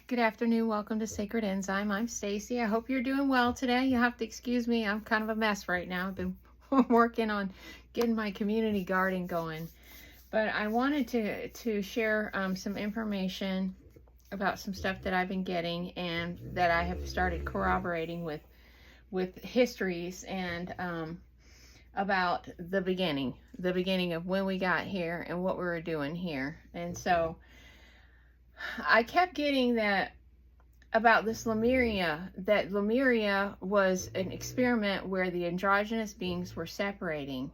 Good afternoon. Welcome to Sacred Enzyme. I'm Stacy. I hope you're doing well today. You have to excuse me. I'm kind of a mess right now. I've been working on getting my community garden going. But I wanted to share some information about some stuff that I've been getting and that I have started corroborating with histories and about the beginning of when we got here and what we were doing here. And so I kept getting that about this Lemuria, that Lemuria was an experiment where the androgynous beings were separating.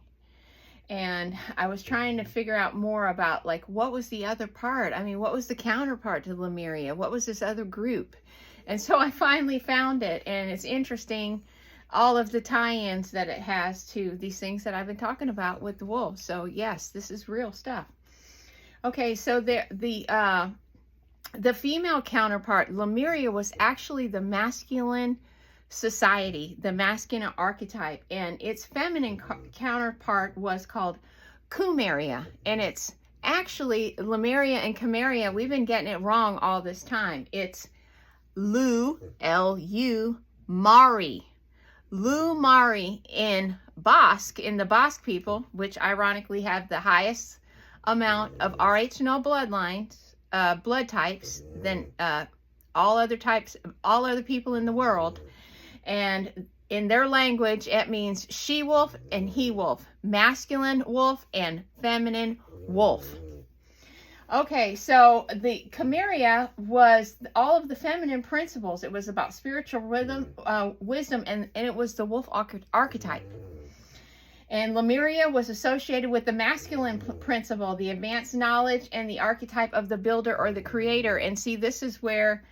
And I was trying to figure out more about, like, what was the other part? I mean, what was the counterpart to Lemuria? What was this other group? And so I finally found it, and it's interesting, all of the tie-ins that it has to these things that I've been talking about with the wolves. So yes, this is real stuff. Okay, so the female counterpart, Lemuria, was actually the masculine society, the masculine archetype, and its feminine counterpart was called Kumeria. And it's actually Lemuria and Kumeria. We've been getting it wrong all this time. It's L-U, Mari. Mari in Basque, in the Basque people, which ironically have the highest amount of Rh-no bloodlines, blood types than all other people in the world. And in their language, it means she-wolf and he-wolf, masculine wolf and feminine wolf. Okay, so the Kumeria was all of the feminine principles. It was about spiritual wisdom, and it was the wolf archetype. And Lemuria was associated with the masculine principle, the advanced knowledge, and the archetype of the builder or the creator. And see, this is where,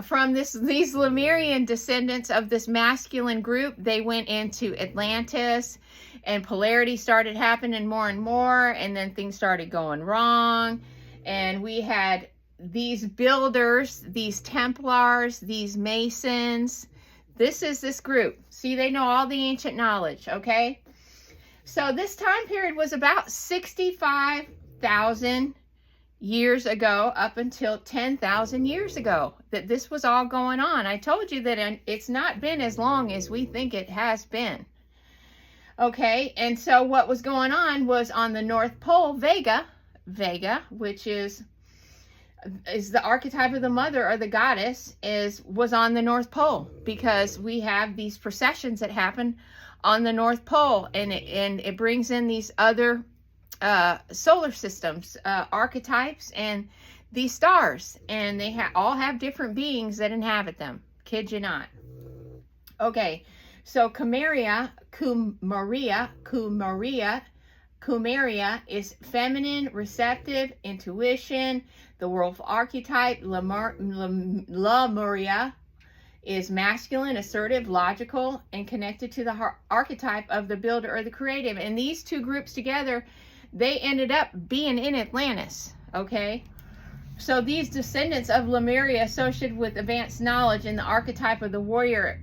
from these Lemurian descendants of this masculine group, they went into Atlantis, and polarity started happening more and more, and then things started going wrong. And we had these builders, these Templars, these Masons. This is this group. See, they know all the ancient knowledge, okay? So this time period was about 65,000 years ago up until 10,000 years ago that this was all going on. I told you that it's not been as long as we think it has been. Okay, and so what was going on was on the North Pole, Vega, which is the archetype of the mother or the goddess, was on the North Pole, because we have these processions that happen on the North Pole, and it brings in these other solar systems, archetypes, and these stars, and they all have different beings that inhabit them. Kid you not. Okay, so Kumeria is feminine, receptive, intuition. The wolf archetype, Lemuria, is masculine, assertive, logical, and connected to the archetype of the builder or the creative. And these two groups together, they ended up being in Atlantis, okay? So these descendants of Lemuria associated with advanced knowledge and the archetype of the warrior,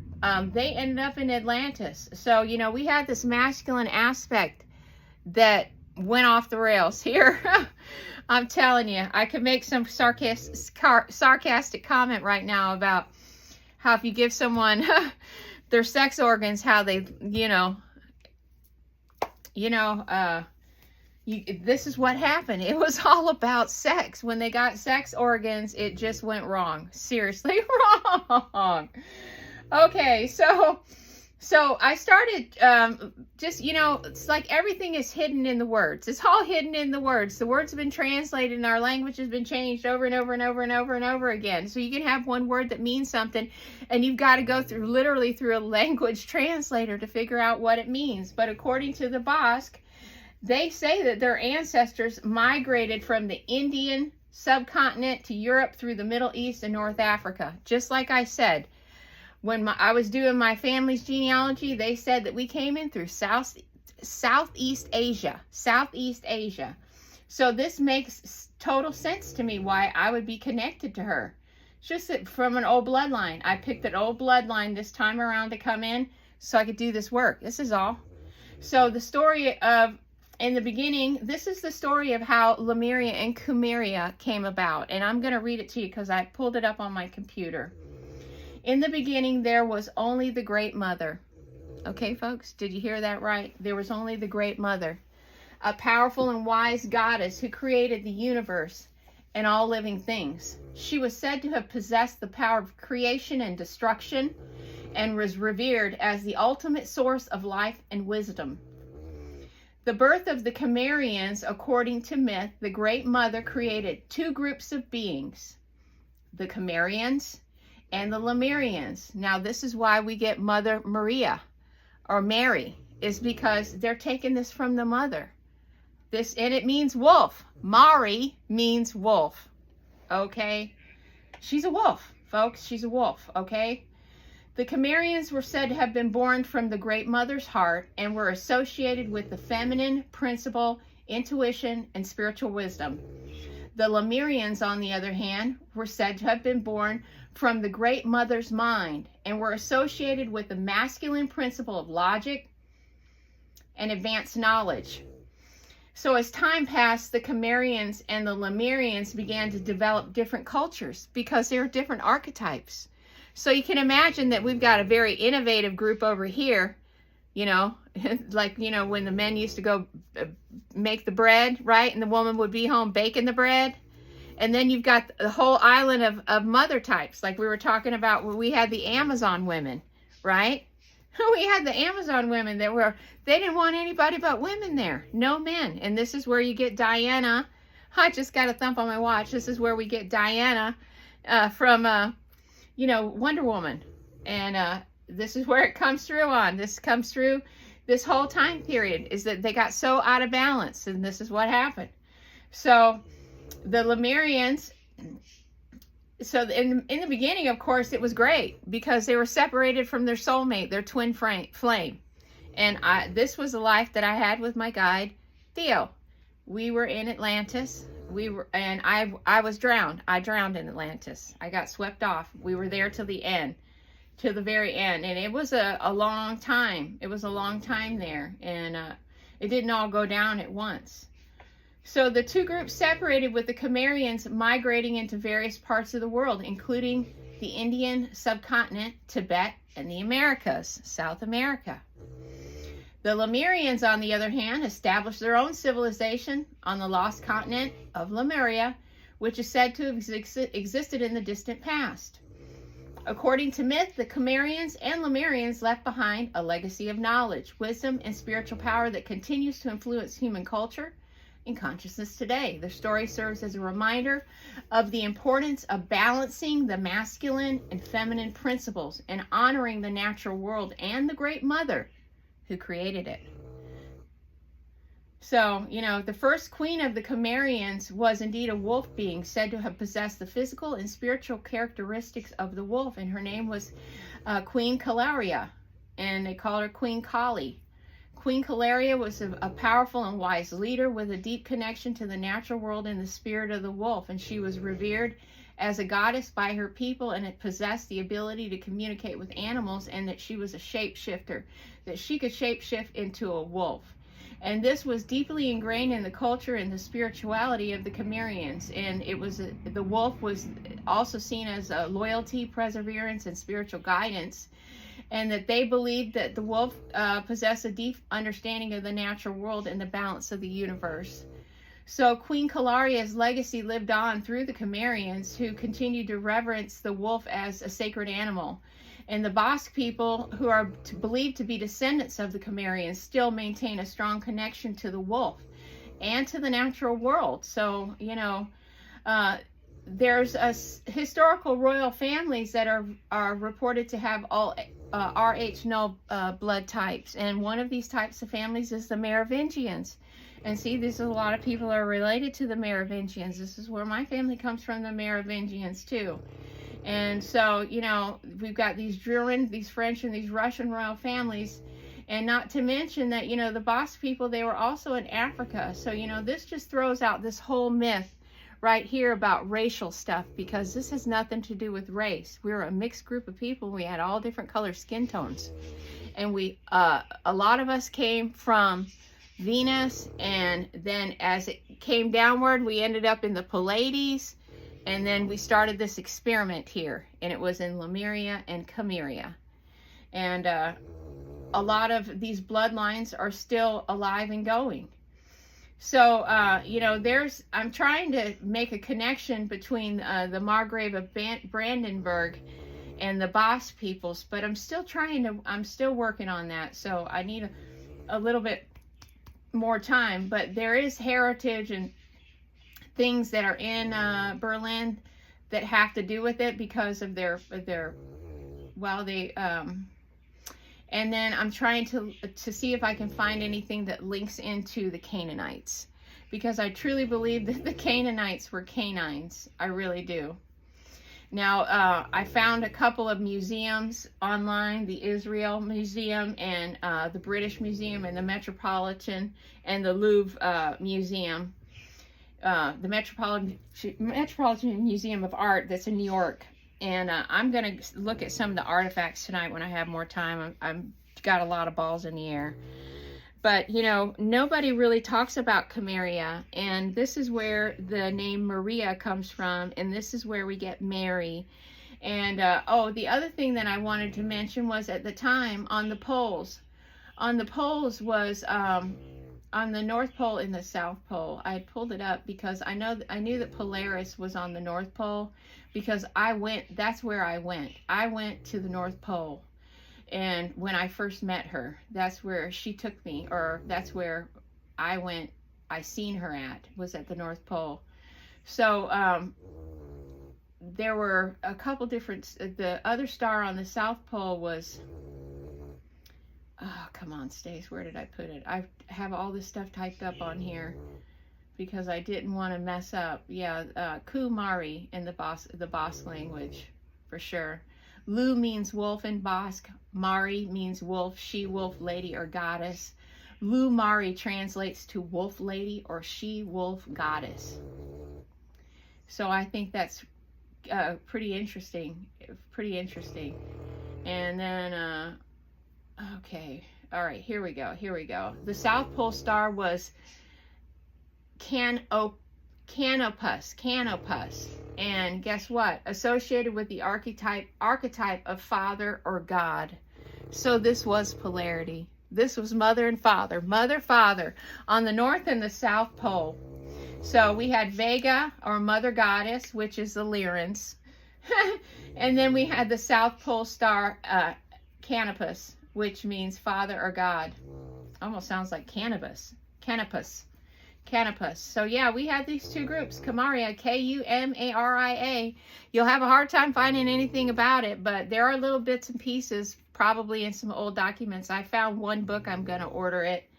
they ended up in Atlantis. So, you know, we had this masculine aspect that went off the rails here. I'm telling you, I could make some sarcastic comment right now about how if you give someone their sex organs, how they, this is what happened. It was all about sex. When they got sex organs, it just went wrong. Seriously wrong. Okay, so I started it's like everything is hidden in the words. It's all hidden in the words. The words have been translated and our language has been changed over and over and over and over and over again. So you can have one word that means something, and you've got to go literally through a language translator to figure out what it means. But according to the Basque, they say that their ancestors migrated from the Indian subcontinent to Europe through the Middle East and North Africa. Just like I said, when I was doing my family's genealogy, they said that we came in through Southeast Asia. So this makes total sense to me why I would be connected to her. It's just that from an old bloodline. I picked an old bloodline this time around to come in so I could do this work. This is all. So the story of in the beginning, this is the story of how Lemuria and Kumeria came about. And I'm going to read it to you because I pulled it up on my computer. In the beginning, there was only the Great Mother. Okay, folks, did you hear that right? There was only the Great Mother, a powerful and wise goddess who created the universe and all living things. She was said to have possessed the power of creation and destruction and was revered as the ultimate source of life and wisdom. The birth of the Kumerians, according to myth, the Great Mother created two groups of beings, the Kumerians and the Lemurians. Now, this is why we get Mother Maria or Mary, is because they're taking this from the mother. This, and it means wolf. Mari means wolf. Okay? She's a wolf, folks. She's a wolf, okay? The Kumerians were said to have been born from the Great Mother's heart and were associated with the feminine principle, intuition, and spiritual wisdom. The Lemurians, on the other hand, were said to have been born from the Great Mother's mind and were associated with the masculine principle of logic and advanced knowledge. So as time passed, the Kumerians and the Lemurians began to develop different cultures because they were different archetypes. So you can imagine that we've got a very innovative group over here, you know, like, you know, when the men used to go make the bread, right? And the woman would be home baking the bread. And then you've got the whole island of mother types, like we were talking about when we had the Amazon women, right? We had the Amazon women that they didn't want anybody but women there, no men. And this is where you get Diana. I just got a thump on my watch. This is where we get Diana from, you know, Wonder Woman. And this is where it comes through on. This comes through this whole time period, is that they got so out of balance, and this is what happened. So the Lemurians, so in the beginning, of course, it was great because they were separated from their soulmate, their twin flame. And this was the life that I had with my guide, Theo. We were in Atlantis. I was drowned. I drowned in Atlantis. I got swept off. We were there till the end, till the very end. And it was a long time. It was a long time there. And it didn't all go down at once. So the two groups separated, with the Kumerians migrating into various parts of the world, including the Indian subcontinent, Tibet, and the Americas, South America. The Lemurians, on the other hand, established their own civilization on the lost continent of Lemuria, which is said to have existed in the distant past. According to myth, the Kumerians and Lemurians left behind a legacy of knowledge, wisdom, and spiritual power that continues to influence human culture and consciousness today. Their story serves as a reminder of the importance of balancing the masculine and feminine principles and honoring the natural world and the Great Mother who created it. So, you know, the first queen of the Kumerians was indeed a wolf being, said to have possessed the physical and spiritual characteristics of the wolf, and her name was Queen Kumeria, and they called her Queen Kali. Queen Kumeria was a powerful and wise leader with a deep connection to the natural world and the spirit of the wolf, and she was revered as a goddess by her people, and it possessed the ability to communicate with animals, and that she was a shapeshifter, that she could shapeshift into a wolf. And this was deeply ingrained in the culture and the spirituality of the Kumerians, and it was the wolf was also seen as loyalty, perseverance, and spiritual guidance, and that they believed that the wolf possessed a deep understanding of the natural world and the balance of the universe. So Queen Kumeria's legacy lived on through the Kumerians, who continued to reverence the wolf as a sacred animal. And the Basque people, who are believed to be descendants of the Kumerians, still maintain a strong connection to the wolf and to the natural world. So, you know, there's historical royal families that are reported to have all Rh null blood types, and one of these types of families is the Merovingians. And see, there's a lot of people are related to the Merovingians. This is where my family comes from, the Merovingians too. And so, you know, we've got these German, these French, and these Russian royal families. And not to mention that, you know, the Basque people, they were also in Africa. So, you know, this just throws out this whole myth right here about racial stuff, because this has nothing to do with race. We were a mixed group of people. We had all different color skin tones. And a lot of us came from Venus, and then as it came downward, we ended up in the Pleiades, and then we started this experiment here, and it was in Lemuria and Kumeria. And a lot of these bloodlines are still alive and going. So, you know, I'm trying to make a connection between the Margrave of Brandenburg and the Boss peoples, but I'm still working on that. So I need a little bit more time, but there is heritage and things that are in Berlin that have to do with it because of their and then I'm trying to see if I can find anything that links into the Canaanites, because I truly believe that the Canaanites were canines. I really do. Now, I found a couple of museums online, the Israel Museum and the British Museum and the Metropolitan and the Louvre Museum, the Metropolitan Museum of Art that's in New York. And I'm going to look at some of the artifacts tonight when I have more time. I've got a lot of balls in the air. But, you know, nobody really talks about Kumeria, and this is where the name Maria comes from, and this is where we get Mary. And, oh, the other thing that I wanted to mention was at the time on the poles was on the North Pole and the South Pole. I pulled it up because I knew that Polaris was on the North Pole, because that's where I went. I went to the North Pole. And when I first met her, that's where she took me, or that's where I went. I seen her was at the North Pole. So there were a couple different, the other star on the South Pole was, oh, come on, Stace, where did I put it? I have all this stuff typed up on here because I didn't want to mess up. Yeah, Kumeria in the Basque language, for sure. Lu means wolf in Basque. Mari means wolf, she-wolf, lady, or goddess. Lu Mari translates to wolf lady or she-wolf goddess. So I think that's pretty interesting. And then, okay, all right, here we go. The South Pole star was Canopus. And guess what? Associated with the archetype of father or God. So this was polarity. This was mother and father. Mother, father on the North and the South Pole. So we had Vega, or mother goddess, which is the Lyrans. And then we had the South Pole star, Canopus, which means father or God. Almost sounds like cannabis. Canopus. So yeah, we had these two groups, Kumaria, Kumaria. You'll have a hard time finding anything about it, but there are little bits and pieces, probably in some old documents. I found one book. I'm going to order it.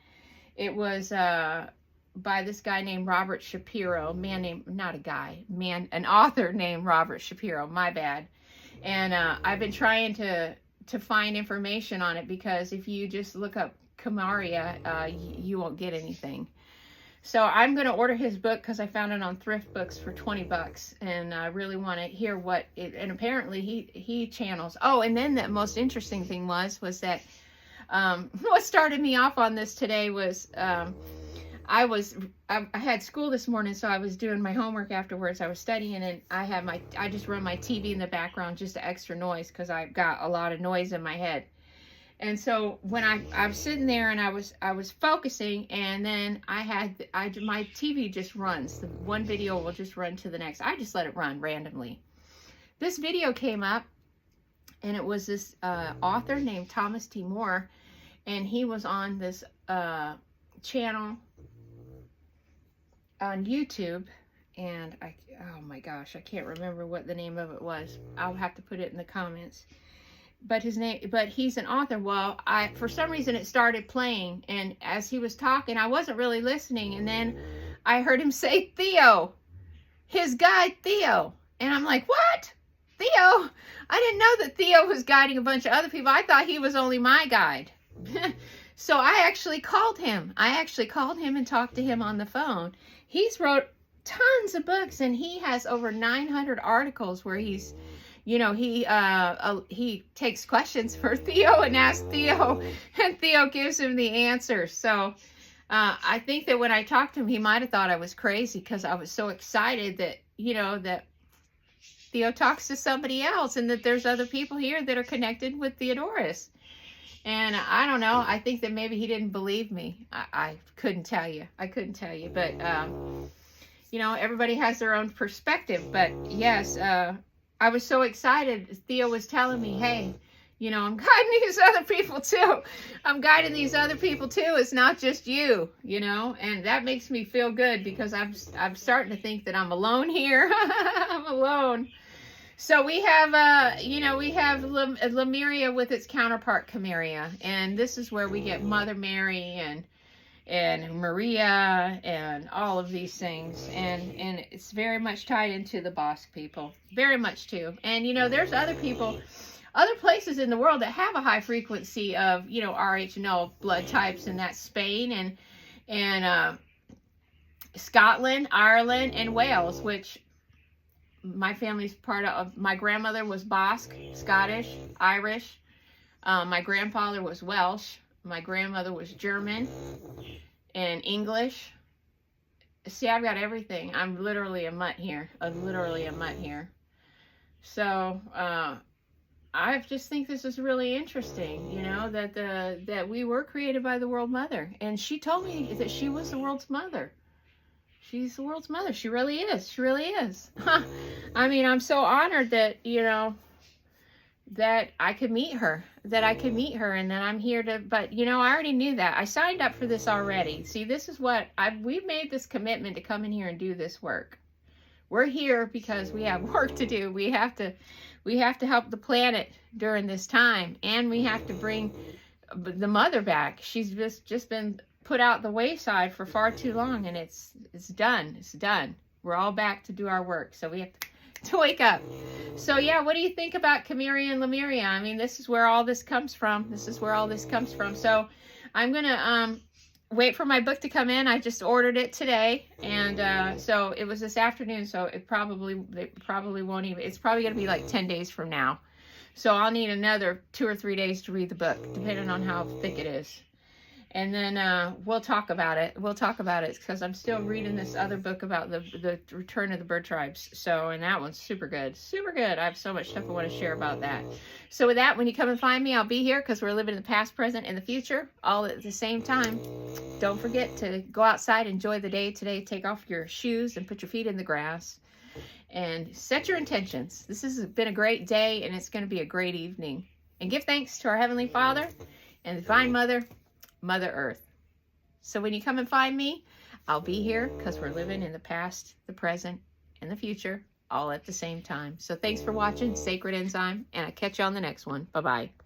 It was by this guy named Robert Shapiro, an author named Robert Shapiro, my bad. And I've been trying to find information on it, because if you just look up Kumaria, you won't get anything. So I'm going to order his book because I found it on Thrift Books for 20 bucks, and I really want to hear and apparently he channels. Oh, and then the most interesting thing was that what started me off on this today was I had school this morning, so I was doing my homework afterwards. I was studying, and I just run my TV in the background, just to extra noise, because I've got a lot of noise in my head. And so when I was sitting there and I was focusing, and then my TV just runs. The one video will just run to the next. I just let it run randomly. This video came up, and it was this author named Thomas T. Moore, and he was on this channel on YouTube, and oh my gosh, I can't remember what the name of it was. I'll have to put it in the comments. But he's an author. Well, for some reason it started playing, and as he was talking, I wasn't really listening, and then I heard him say Theo, his guide Theo, and I'm like, what? Theo? I didn't know that Theo was guiding a bunch of other people. I thought he was only my guide. So I actually called him. And talked to him on the phone. He's wrote tons of books, and he has over 900 articles where he's, you know, he takes questions for Theo and asks Theo, and Theo gives him the answers. So I think that when I talked to him, he might have thought I was crazy because I was so excited that, you know, that Theo talks to somebody else and that there's other people here that are connected with Theodorus. And I don't know. I think that maybe he didn't believe me. I couldn't tell you. I couldn't tell you. But, you know, everybody has their own perspective. But, yes, I was so excited. Theo was telling me, hey, you know, I'm guiding these other people too. I'm guiding these other people too. It's not just you, you know. And that makes me feel good because I'm starting to think that I'm alone here. I'm alone. So we have, you know, we have Lemuria with its counterpart Kumeria, and this is where we get Mother Mary and Maria and all of these things, and it's very much tied into the Basque people, very much too. And you know, there's other people, other places in the world that have a high frequency of, you know, Rh and O blood types, and that's Spain and Scotland, Ireland, and Wales, which my family's part of. My grandmother was Basque, Scottish, Irish. My grandfather was Welsh. My grandmother was German and English. See, I've got everything. I'm literally a mutt here. Literally a mutt here. So, I just think this is really interesting, you know, that we were created by the World Mother. And she told me that she was the world's mother. She's the world's mother. She really is. She really is. I mean, I'm so honored that, you know, that I could meet her. And that I'm here to, but, you know, I already knew that. I signed up for this already. See, this is what, we've made this commitment to come in here and do this work. We're here because we have work to do. We have to help the planet during this time. And we have to bring the mother back. She's just been put out the wayside for far too long, and it's done. It's done. We're all back to do our work, so we have to wake up. So yeah, what do you think about Kumeria and Lemuria? I mean, this is where all this comes from. This is where all this comes from. So I'm gonna wait for my book to come in. I just ordered it today, and so it was this afternoon. So it probably won't even. It's probably gonna be like 10 days from now. So I'll need another 2 or 3 days to read the book, depending on how thick it is. And then we'll talk about it. We'll talk about it because I'm still reading this other book about the return of the bird tribes. So, and that one's super good. Super good. I have so much stuff I want to share about that. So with that, when you come and find me, I'll be here because we're living in the past, present, and the future all at the same time. Don't forget to go outside, enjoy the day today. Take off your shoes and put your feet in the grass. And set your intentions. This has been a great day, and it's going to be a great evening. And give thanks to our Heavenly Father and the Divine Mother, Mother Earth. So when you come and find me, I'll be here because we're living in the past, the present, and the future all at the same time. So thanks for watching Sacred Enzyme, and I'll catch you on the next one. Bye-bye.